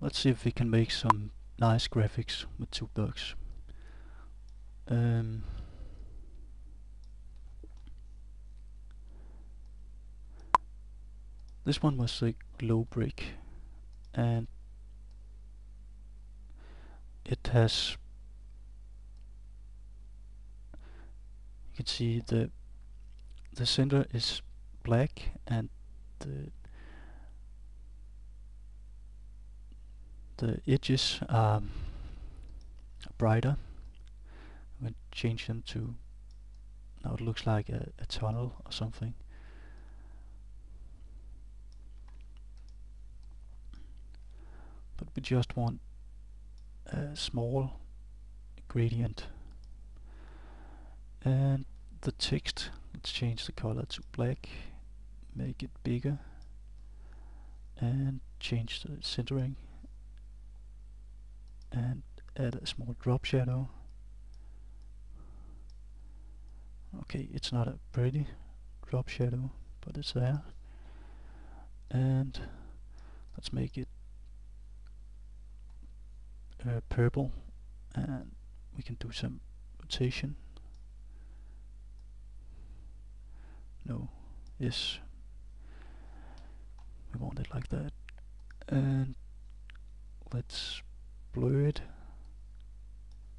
Let's see if we can make some nice graphics with toolbox. This one was a glow brick, and it has, you can see the center is black and the edges are brighter. I'm going to change them to, now it looks like a tunnel or something. But we just want a small gradient. And the text, let's change the color to black, make it bigger, and change the centering, and add a small drop shadow. Okay, it's not a pretty drop shadow, but it's there. And let's make it purple, and we can do some rotation. No, yes, we want it like that. And let's blur it.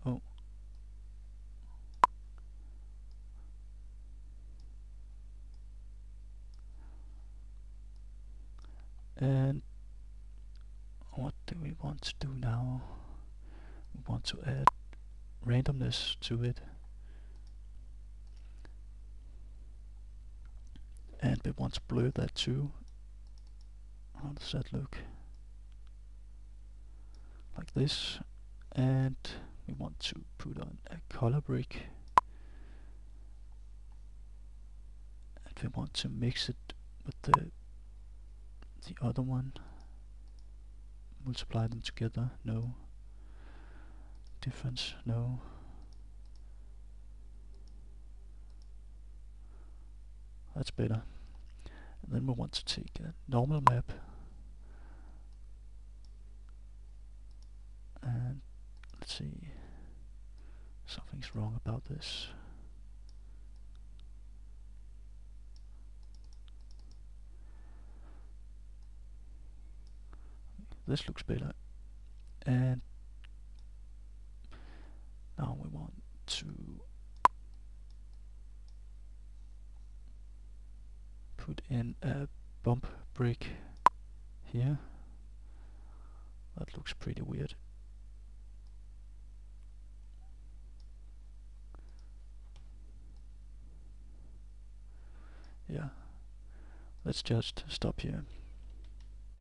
Oh, and what do we want to do now? We want to add randomness to it, and we want to blur that too. How does that look? Like this. And we want to put on a color brick, and we want to mix it with the other one. Multiply them together. No. Difference. No. That's better. And then we want to take a normal map and let's see, something's wrong about this. This looks better. And now we want to put in a bump brick here. That looks pretty weird. Yeah, let's just stop here.